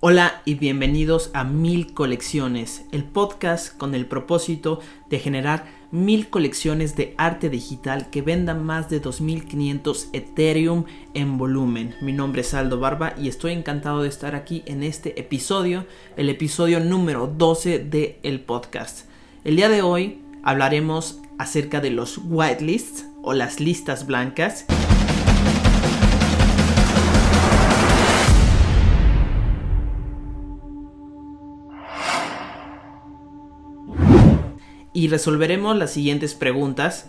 Hola y bienvenidos a 1000 Colecciones, el podcast con el propósito de generar 1000 colecciones de arte digital que vendan más de 2500 Ethereum en volumen. Mi nombre es Aldo Barba y estoy encantado de estar aquí en este episodio, el episodio número 12 del podcast. El día de hoy hablaremos acerca de los whitelists o las listas blancas. Y resolveremos las siguientes preguntas.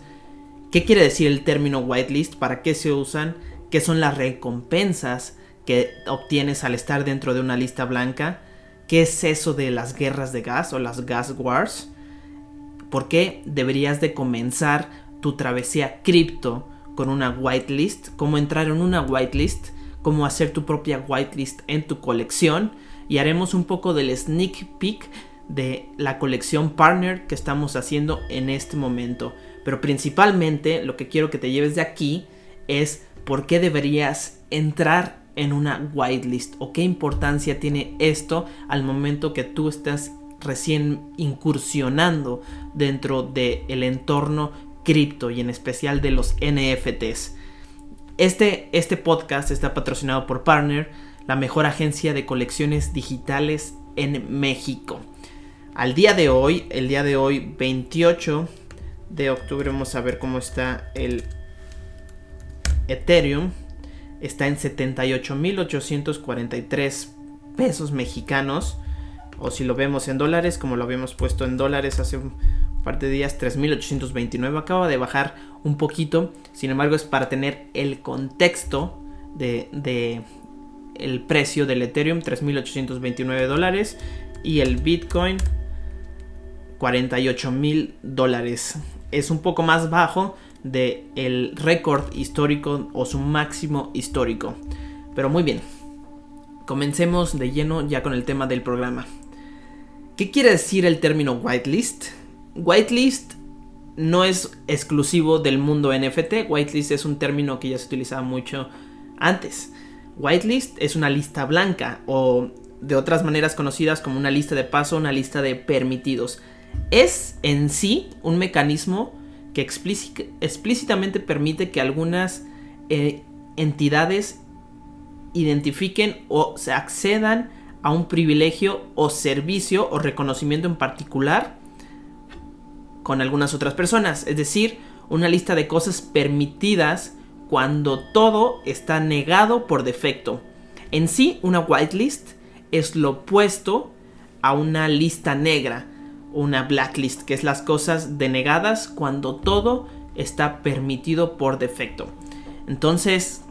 ¿Qué quiere decir el término whitelist? ¿Para qué se usan? ¿Qué son las recompensas que obtienes al estar dentro de una lista blanca? ¿Qué es eso de las guerras de gas o las gas wars? ¿Por qué deberías de comenzar tu travesía cripto con una whitelist? ¿Cómo entrar en una whitelist? ¿Cómo hacer tu propia whitelist en tu colección? Y haremos un poco del sneak peek de la colección partner que estamos haciendo en este momento. Pero principalmente lo que quiero que te lleves de aquí es por qué deberías entrar en una whitelist o qué importancia tiene esto al momento que tú estás recién incursionando dentro del entorno cripto y en especial de los NFTs. Este podcast está patrocinado por Partner, la mejor agencia de colecciones digitales en México. El día de hoy, 28 de octubre, vamos a ver cómo está el Ethereum. Está en 78,843 pesos mexicanos. O si lo vemos en dólares, como lo habíamos puesto en dólares hace un par de días, 3,829. Acaba de bajar un poquito. Sin embargo, es para tener el contexto de el precio del Ethereum, 3,829 dólares. Y el Bitcoin, $48,000. Es un poco más bajo del récord histórico o su máximo histórico. Pero muy bien, comencemos de lleno ya con el tema del programa. ¿Qué quiere decir el término whitelist? Whitelist no es exclusivo del mundo NFT. Whitelist es un término que ya se utilizaba mucho antes. Whitelist es una lista blanca o de otras maneras conocidas como una lista de paso, una lista de permitidos. Es en sí un mecanismo que explícitamente permite que algunas entidades identifiquen o se accedan a un privilegio o servicio o reconocimiento en particular con algunas otras personas. Es decir, una lista de cosas permitidas cuando todo está negado por defecto. En sí, una whitelist es lo opuesto a una lista negra, una blacklist, que es las cosas denegadas cuando todo está permitido por defecto. Entonces,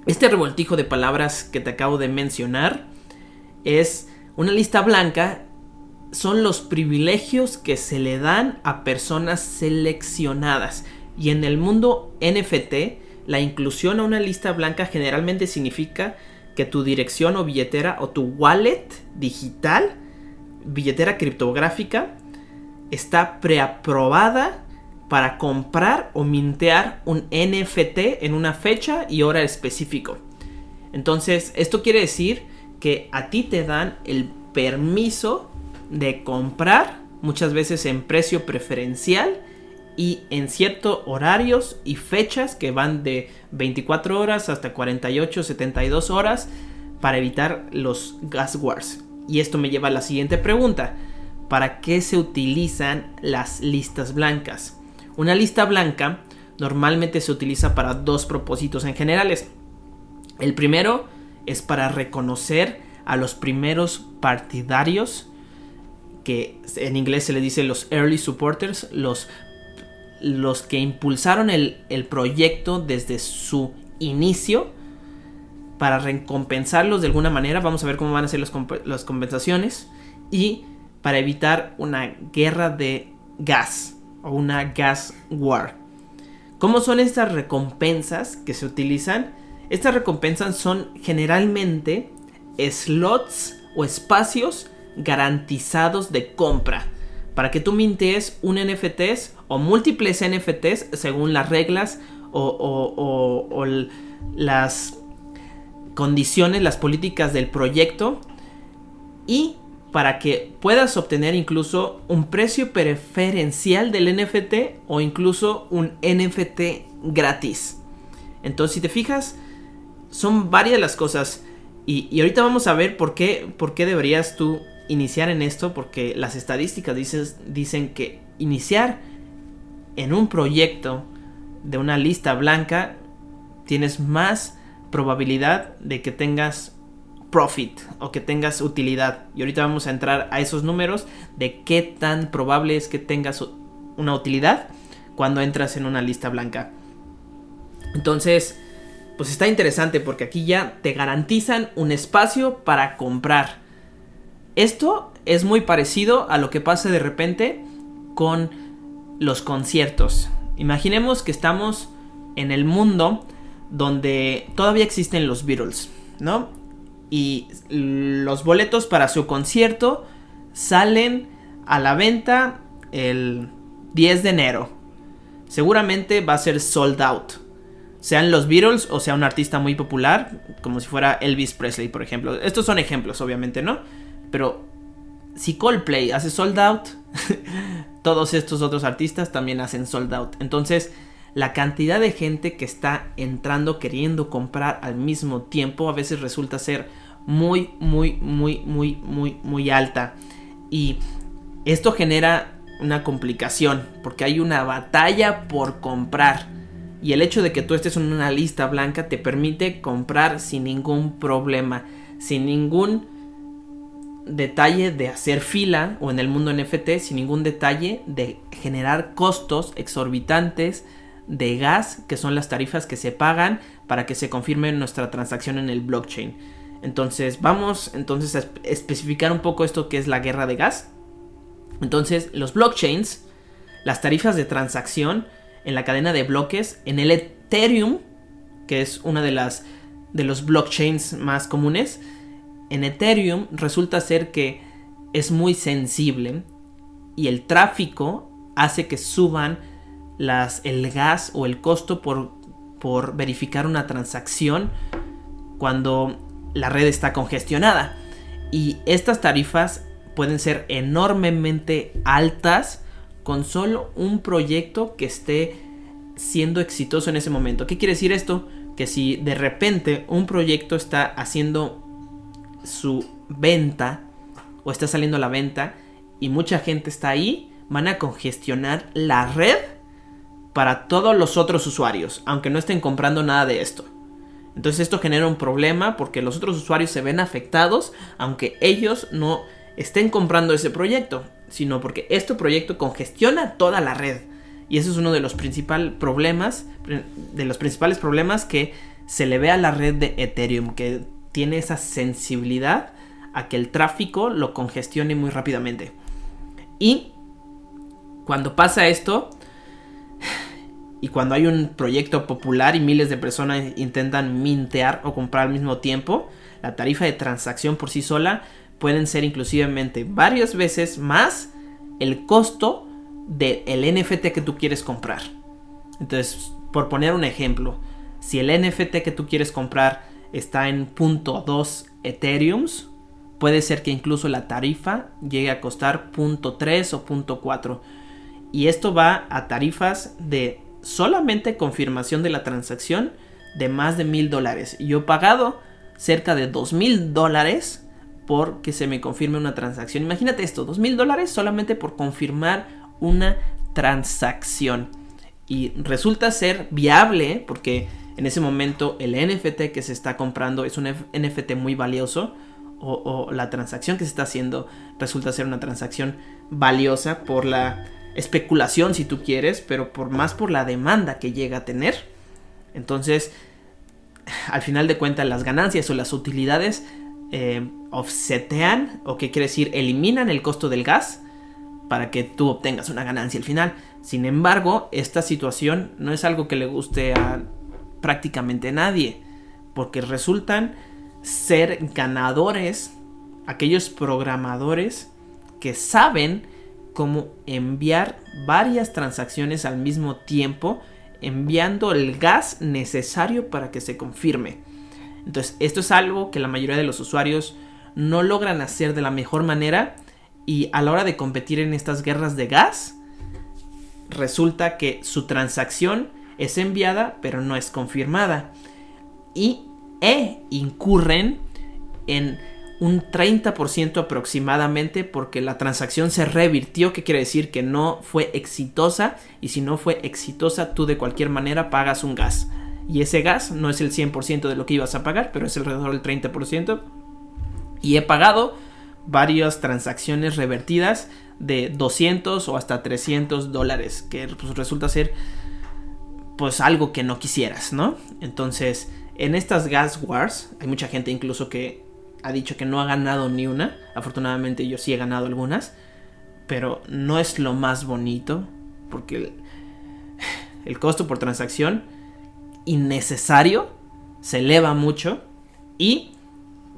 este revoltijo de palabras que te acabo de mencionar es una lista blanca. Son los privilegios que se le dan a personas seleccionadas. Y en el mundo NFT, la inclusión a una lista blanca generalmente significa que tu dirección o billetera o tu wallet digital, billetera criptográfica, está preaprobada para comprar o mintear un NFT en una fecha y hora específico. Entonces, esto quiere decir que a ti te dan el permiso de comprar, muchas veces en precio preferencial y en ciertos horarios y fechas que van de 24 horas hasta 48, 72 horas para evitar los gas wars. Y esto me lleva a la siguiente pregunta. ¿Para qué se utilizan las listas blancas? Una lista blanca normalmente se utiliza para dos propósitos en generales. El primero es para reconocer a los primeros partidarios, que en inglés se le dice los early supporters, los que impulsaron el proyecto desde su inicio, para recompensarlos de alguna manera. Vamos a ver cómo van a ser las compensaciones. Y para evitar una guerra de gas o una gas war. ¿Cómo son estas recompensas que se utilizan? Estas recompensas son generalmente slots o espacios garantizados de compra para que tú mintees un NFTs o múltiples NFTs según las reglas o las condiciones, las políticas del proyecto, y para que puedas obtener incluso un precio preferencial del NFT o incluso un NFT gratis. Entonces, si te fijas, son varias las cosas. Y ahorita vamos a ver por qué deberías tú iniciar en esto. Porque las estadísticas dicen que iniciar en un proyecto de una lista blanca tienes más probabilidad de que tengas profit o que tengas utilidad. Y ahorita vamos a entrar a esos números de qué tan probable es que tengas una utilidad cuando entras en una lista blanca. Entonces, pues está interesante porque aquí ya te garantizan un espacio para comprar. Esto es muy parecido a lo que pasa de repente con los conciertos. Imaginemos que estamos en el mundo donde todavía existen los Beatles, ¿no? Y los boletos para su concierto salen a la venta el 10 de enero. Seguramente va a ser sold out. Sean los Beatles o sea un artista muy popular, como si fuera Elvis Presley, por ejemplo. Estos son ejemplos, obviamente, ¿no? Pero si Coldplay hace sold out, todos estos otros artistas también hacen sold out. Entonces, la cantidad de gente que está entrando queriendo comprar al mismo tiempo a veces resulta ser muy alta. Y esto genera una complicación porque hay una batalla por comprar. Y el hecho de que tú estés en una lista blanca te permite comprar sin ningún problema, sin ningún detalle de hacer fila, o en el mundo NFT, sin ningún detalle de generar costos exorbitantes de gas, que son las tarifas que se pagan para que se confirme nuestra transacción en el blockchain. Entonces vamos a especificar un poco esto que es la guerra de gas. Entonces los blockchains, las tarifas de transacción en la cadena de bloques, en el Ethereum, que es una de los blockchains más comunes, en Ethereum resulta ser que es muy sensible y el tráfico hace que suban el gas o el costo por verificar una transacción cuando la red está congestionada. Y estas tarifas pueden ser enormemente altas con solo un proyecto que esté siendo exitoso en ese momento. ¿Qué quiere decir esto? Que si de repente un proyecto está haciendo su venta o está saliendo a la venta y mucha gente está ahí, van a congestionar la red para todos los otros usuarios, aunque no estén comprando nada de esto. Entonces esto genera un problema porque los otros usuarios se ven afectados aunque ellos no estén comprando ese proyecto, sino porque este proyecto congestiona toda la red. Y eso es uno de los principales problemas que se le ve a la red de Ethereum, que tiene esa sensibilidad a que el tráfico lo congestione muy rápidamente. Y cuando pasa esto, y cuando hay un proyecto popular y miles de personas intentan mintear o comprar al mismo tiempo, la tarifa de transacción por sí sola pueden ser inclusivamente varias veces más el costo del NFT que tú quieres comprar. Entonces, por poner un ejemplo, si el NFT que tú quieres comprar está en 0.2 Ethereums, puede ser que incluso la tarifa llegue a costar 0.3 o 0.4. Y esto va a tarifas de solamente confirmación de la transacción de más de $1,000. Yo he pagado cerca de $2,000 porque se me confirme una transacción. Imagínate esto, $2,000 solamente por confirmar una transacción. Y resulta ser viable porque en ese momento el NFT que se está comprando es un NFT muy valioso, o la transacción que se está haciendo resulta ser una transacción valiosa por la especulación, si tú quieres, pero más por la demanda que llega a tener. Entonces, al final de cuentas, las ganancias o las utilidades offsetean, o que quiere decir eliminan el costo del gas para que tú obtengas una ganancia al final. Sin embargo, esta situación no es algo que le guste a prácticamente nadie, porque resultan ser ganadores aquellos programadores que saben cómo enviar varias transacciones al mismo tiempo, enviando el gas necesario para que se confirme. Entonces esto es algo que la mayoría de los usuarios no logran hacer de la mejor manera, y a la hora de competir en estas guerras de gas, resulta que su transacción es enviada pero no es confirmada, e incurren en un 30% aproximadamente porque la transacción se revirtió, que quiere decir que no fue exitosa, y si no fue exitosa, tú de cualquier manera pagas un gas, y ese gas no es el 100% de lo que ibas a pagar, pero es alrededor del 30%, y he pagado varias transacciones revertidas de 200 o hasta $300, que pues resulta ser pues algo que no quisieras, ¿no? Entonces, en estas gas wars hay mucha gente incluso que ha dicho que no ha ganado ni una. Afortunadamente yo sí he ganado algunas, pero no es lo más bonito, porque el costo por transacción innecesario se eleva mucho, y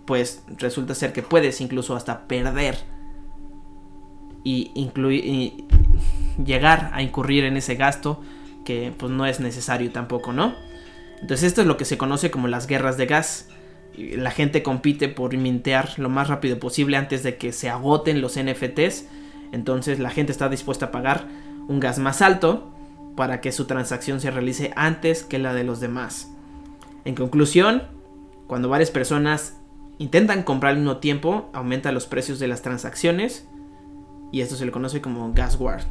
pues resulta ser que puedes incluso hasta perder y llegar a incurrir en ese gasto que pues no es necesario tampoco, ¿no? Entonces esto es lo que se conoce como las guerras de gas. La gente compite por mintear lo más rápido posible antes de que se agoten los NFTs. Entonces la gente está dispuesta a pagar un gas más alto para que su transacción se realice antes que la de los demás. En conclusión, cuando varias personas intentan comprar al mismo tiempo, aumenta los precios de las transacciones, y esto se le conoce como gas war.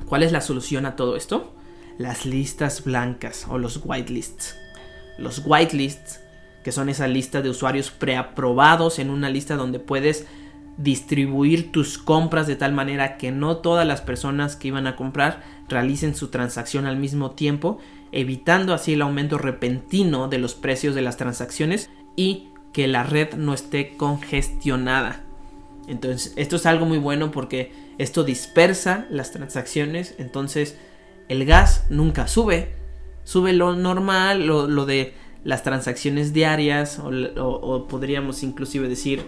¿Cuál es la solución a todo esto? Las listas blancas o los whitelists. Los whitelists, que son esa lista de usuarios preaprobados en una lista donde puedes distribuir tus compras de tal manera que no todas las personas que iban a comprar realicen su transacción al mismo tiempo, evitando así el aumento repentino de los precios de las transacciones y que la red no esté congestionada. Entonces esto es algo muy bueno porque esto dispersa las transacciones. Entonces el gas nunca sube lo normal, lo de las transacciones diarias, o podríamos inclusive decir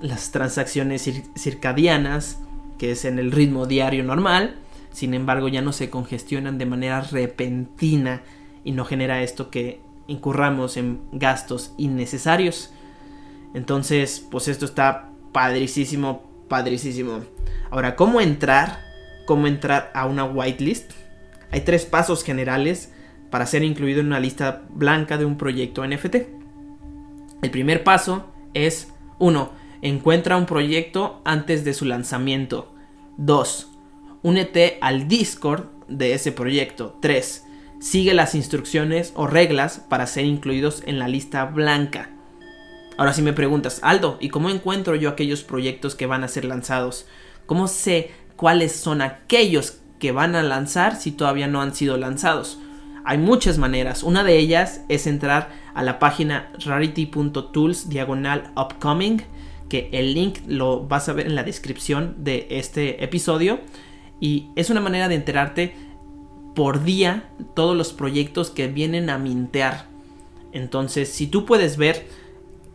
las transacciones circadianas, que es en el ritmo diario normal. Sin embargo, ya no se congestionan de manera repentina y no genera esto que incurramos en gastos innecesarios. Entonces, pues esto está padricísimo. Ahora, ¿cómo entrar a una whitelist? Hay 3 pasos generales para ser incluido en una lista blanca de un proyecto NFT. El primer paso es: 1. Encuentra un proyecto antes de su lanzamiento. 2. Únete al Discord de ese proyecto. 3. Sigue las instrucciones o reglas para ser incluidos en la lista blanca. Ahora, si me preguntas, Aldo, ¿y cómo encuentro yo aquellos proyectos que van a ser lanzados? ¿Cómo sé cuáles son aquellos que van a lanzar si todavía no han sido lanzados? Hay muchas maneras. Una de ellas es entrar a la página rarity.tools/upcoming, que el link lo vas a ver en la descripción de este episodio, y es una manera de enterarte por día todos los proyectos que vienen a mintear. Entonces, si tú puedes ver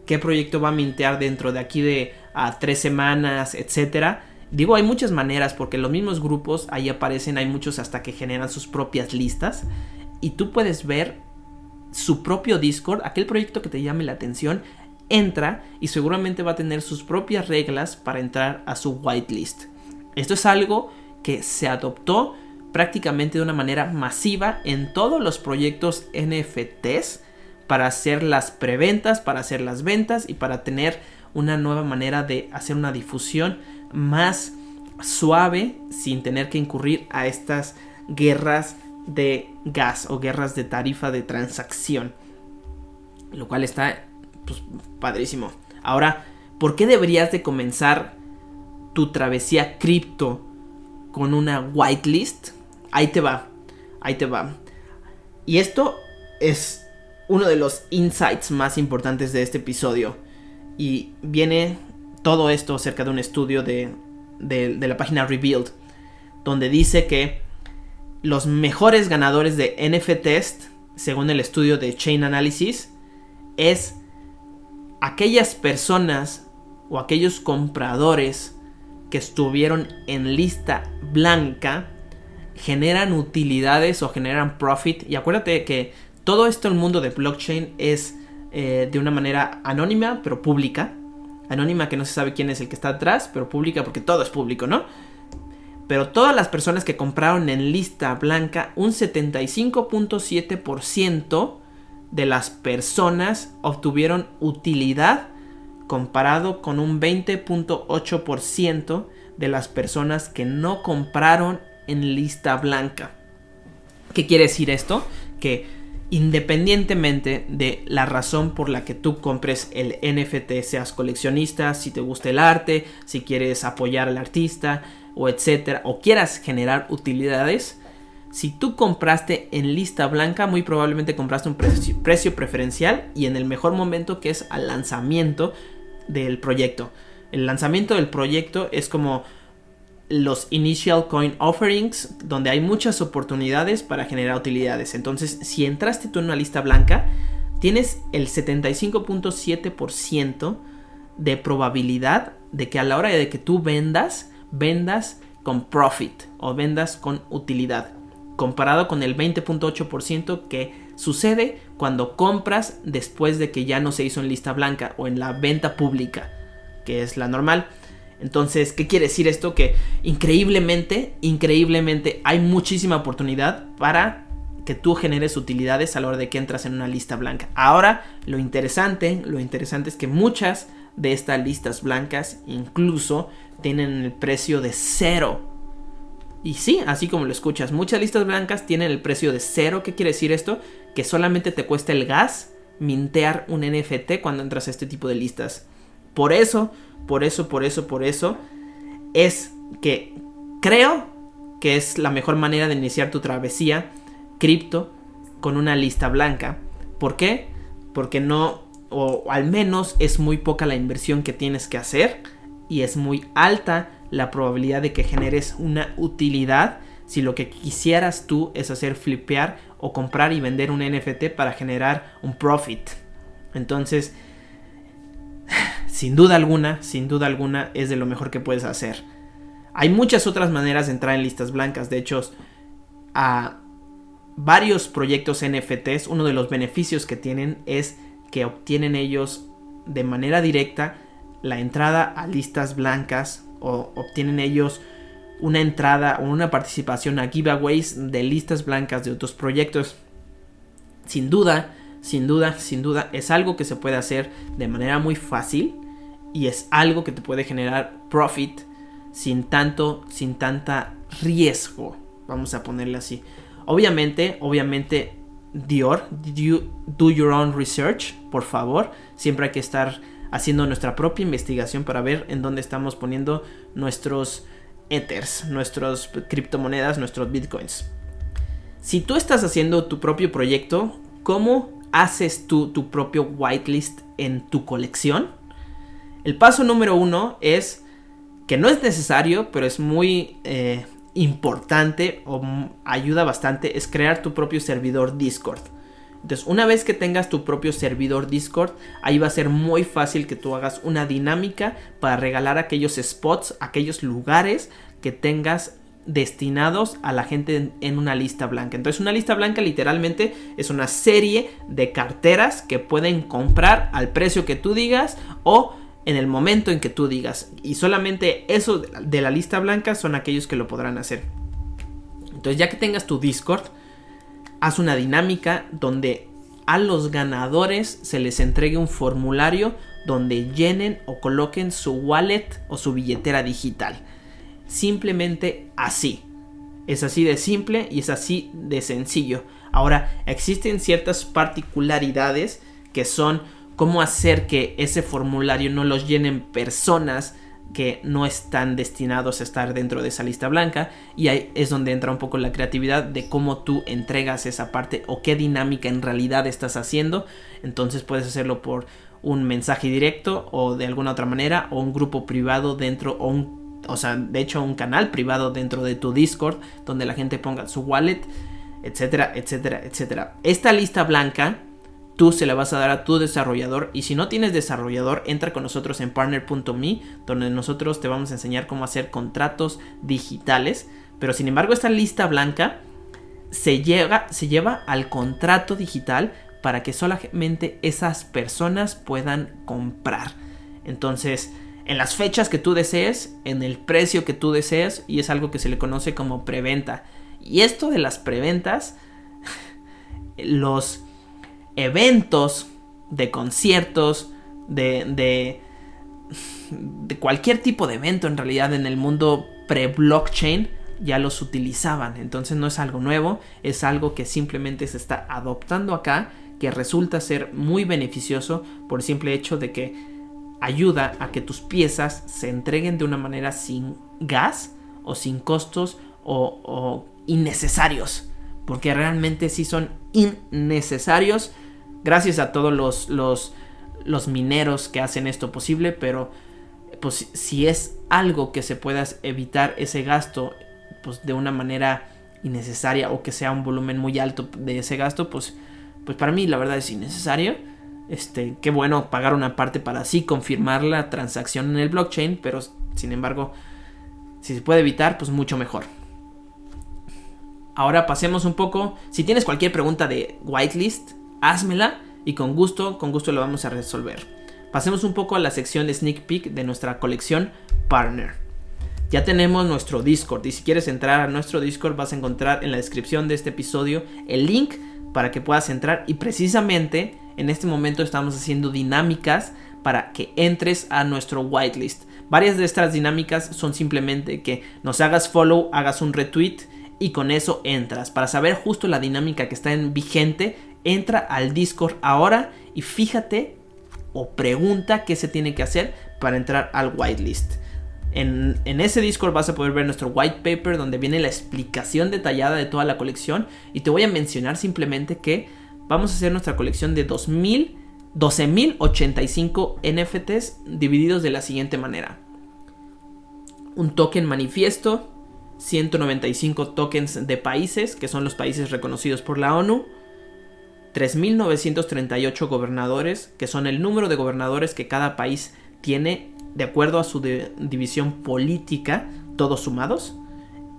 qué proyecto va a mintear dentro de aquí de 3 semanas, etcétera. Digo, hay muchas maneras porque los mismos grupos ahí aparecen, hay muchos hasta que generan sus propias listas, y tú puedes ver su propio Discord, aquel proyecto que te llame la atención, entra y seguramente va a tener sus propias reglas para entrar a su whitelist. Esto es algo que se adoptó prácticamente de una manera masiva en todos los proyectos NFTs para hacer las preventas, para hacer las ventas y para tener una nueva manera de hacer una difusión más suave sin tener que incurrir a estas guerras de gas o guerras de tarifa de transacción, lo cual está pues padrísimo. Ahora, ¿por qué deberías de comenzar tu travesía cripto con una whitelist? Ahí te va. Y esto es uno de los insights más importantes de este episodio, y viene todo esto acerca de un estudio de la página Rebuild, donde dice que los mejores ganadores de NFTs, según el estudio de Chain Analysis, es aquellas personas o aquellos compradores que estuvieron en lista blanca, generan utilidades o generan profit. Y acuérdate que Todo esto, el mundo de blockchain, es de una manera anónima, pero pública. Anónima, que no se sabe quién es el que está atrás, pero pública porque todo es público, ¿no? Pero todas las personas que compraron en lista blanca, un 75.7% de las personas obtuvieron utilidad, comparado con un 20.8% de las personas que no compraron en lista blanca. ¿Qué quiere decir esto? Que independientemente de la razón por la que tú compres el NFT, seas coleccionista, si te gusta el arte, si quieres apoyar al artista, o etcétera, o quieras generar utilidades, si tú compraste en lista blanca, muy probablemente compraste un precio preferencial y en el mejor momento, que es al lanzamiento del proyecto. El lanzamiento del proyecto es como los initial coin offerings, donde hay muchas oportunidades para generar utilidades. Entonces, si entraste tú en una lista blanca, tienes el 75.7% de probabilidad de que a la hora de que tú vendas con profit o vendas con utilidad, comparado con el 20.8% que sucede cuando compras después de que ya no se hizo en lista blanca o en la venta pública, que es la normal. Entonces, ¿qué quiere decir esto? Que increíblemente hay muchísima oportunidad para que tú generes utilidades a la hora de que entras en una lista blanca. Ahora, lo interesante es que muchas de estas listas blancas incluso tienen el precio de 0. Y sí, así como lo escuchas, muchas listas blancas tienen el precio de 0. ¿Qué quiere decir esto? Que solamente te cuesta el gas mintear un NFT cuando entras a este tipo de listas. Por eso es que creo que es la mejor manera de iniciar tu travesía cripto con una lista blanca. ¿Por qué? Porque no, o al menos es muy poca la inversión que tienes que hacer y es muy alta la probabilidad de que generes una utilidad si lo que quisieras tú es hacer flipear o comprar y vender un NFT para generar un profit. Entonces, sin duda alguna es de lo mejor que puedes hacer. Hay muchas otras maneras de entrar en listas blancas. De hecho, a varios proyectos NFTs, uno de los beneficios que tienen es que obtienen ellos de manera directa la entrada a listas blancas, o obtienen ellos una entrada o una participación a giveaways de listas blancas de otros proyectos. Sin duda es algo que se puede hacer de manera muy fácil y es algo que te puede generar profit sin tanta riesgo, vamos a ponerle así. Obviamente Dior, do your own research, por favor. Siempre hay que estar haciendo nuestra propia investigación para ver en dónde estamos poniendo nuestros ethers, nuestras criptomonedas, nuestros bitcoins. Si tú estás haciendo tu propio proyecto, ¿cómo haces tú tu propio whitelist en tu colección? El paso número 1 es, que no es necesario, pero es muy importante o ayuda bastante, es crear tu propio servidor Discord. Entonces, una vez que tengas tu propio servidor Discord, ahí va a ser muy fácil que tú hagas una dinámica para regalar aquellos spots, aquellos lugares que tengas destinados a la gente en una lista blanca. Entonces, una lista blanca literalmente es una serie de carteras que pueden comprar al precio que tú digas o en el momento en que tú digas. Y solamente eso de la lista blanca son aquellos que lo podrán hacer. Entonces, ya que tengas tu Discord, haz una dinámica donde a los ganadores se les entregue un formulario donde llenen o coloquen su wallet o su billetera digital. Simplemente así. Es así de simple y es así de sencillo. Ahora, existen ciertas particularidades que son cómo hacer que ese formulario no los llenen personas que no están destinados a estar dentro de esa lista blanca, y ahí es donde entra un poco la creatividad de cómo tú entregas esa parte o qué dinámica en realidad estás haciendo. Entonces puedes hacerlo por un mensaje directo o de alguna otra manera, o un grupo privado dentro, de hecho un canal privado dentro de tu Discord donde la gente ponga su wallet, etcétera, etcétera, etcétera. Esta lista blanca tú se la vas a dar a tu desarrollador, y si no tienes desarrollador, entra con nosotros en partner.me, donde nosotros te vamos a enseñar cómo hacer contratos digitales. Pero sin embargo, esta lista blanca se lleva al contrato digital para que solamente esas personas puedan comprar. Entonces, en las fechas que tú desees, en el precio que tú desees, y es algo que se le conoce como preventa. Y esto de las preventas, los eventos de conciertos, de cualquier tipo de evento en realidad en el mundo pre-blockchain, ya los utilizaban. Entonces no es algo nuevo, es algo que simplemente se está adoptando acá, que resulta ser muy beneficioso por el simple hecho de que ayuda a que tus piezas se entreguen de una manera sin gas o sin costos o innecesarios, porque realmente sí son innecesarios gracias a todos los mineros que hacen esto posible. Pero pues si es algo que se pueda evitar ese gasto pues de una manera innecesaria, o que sea un volumen muy alto de ese gasto, pues para mí la verdad es innecesario. Qué bueno pagar una parte para así confirmar la transacción en el blockchain, pero sin embargo, si se puede evitar, pues mucho mejor. Ahora pasemos un poco. Si tienes cualquier pregunta de whitelist, házmela y con gusto lo vamos a resolver. Pasemos un poco a la sección de sneak peek de nuestra colección Partner. Ya tenemos nuestro Discord, y si quieres entrar a nuestro Discord vas a encontrar en la descripción de este episodio el link para que puedas entrar. Y precisamente en este momento estamos haciendo dinámicas para que entres a nuestro whitelist. Varias de estas dinámicas son simplemente que nos hagas follow, hagas un retweet y con eso entras. Para saber justo la dinámica que está en vigente, entra al Discord ahora y fíjate o pregunta qué se tiene que hacer para entrar al whitelist. En ese Discord vas a poder ver nuestro white paper, donde viene la explicación detallada de toda la colección. Y te voy a mencionar simplemente que vamos a hacer nuestra colección de 12.085 NFTs divididos de la siguiente manera: un token manifiesto, 195 tokens de países, que son los países reconocidos por la ONU, 3.938 gobernadores, que son el número de gobernadores que cada país tiene de acuerdo a su división política, todos sumados,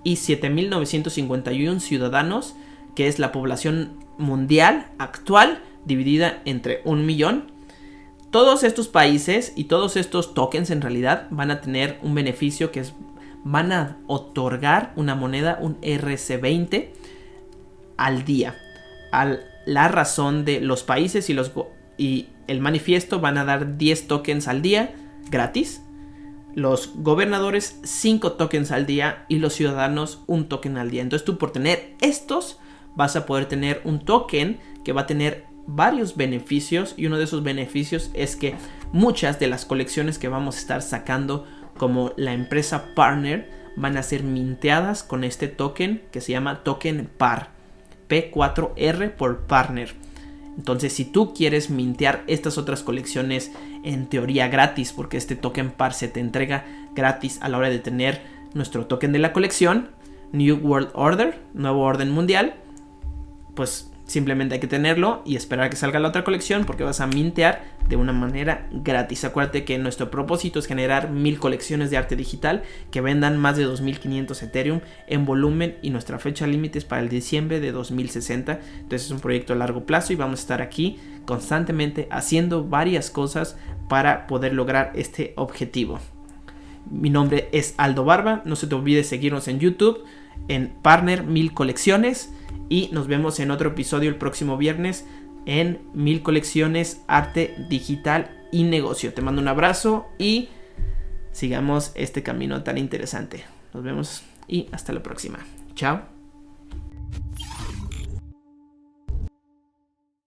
y 7.951 ciudadanos, que es la población mundial actual dividida entre 1 millón. Todos estos países y todos estos tokens en realidad van a tener un beneficio, que es van a otorgar una moneda, un RC20 al día. La razón de los países y el manifiesto van a dar 10 tokens al día gratis, los gobernadores 5 tokens al día y los ciudadanos 1 token al día. Entonces tú, por tener estos, vas a poder tener un token que va a tener varios beneficios, y uno de esos beneficios es que muchas de las colecciones que vamos a estar sacando como la empresa Partner van a ser minteadas con este token que se llama token PAR, P4R por Partner. Entonces, si tú quieres mintear estas otras colecciones en teoría gratis, porque este token PAR se te entrega gratis a la hora de tener nuestro token de la colección, New World Order, nuevo orden mundial, pues simplemente hay que tenerlo y esperar a que salga la otra colección, porque vas a mintear de una manera gratis. Acuérdate que nuestro propósito es generar 1000 colecciones de arte digital que vendan más de 2500 Ethereum en volumen, y nuestra fecha límite es para el diciembre de 2060. Entonces es un proyecto a largo plazo y vamos a estar aquí constantemente haciendo varias cosas para poder lograr este objetivo. Mi nombre es Aldo Barba. No se te olvide seguirnos en YouTube en Partner 1000 colecciones, y nos vemos en otro episodio el próximo viernes en 1000 colecciones, arte digital y negocio. Te mando un abrazo y sigamos este camino tan interesante. Nos vemos y hasta la próxima. Chao.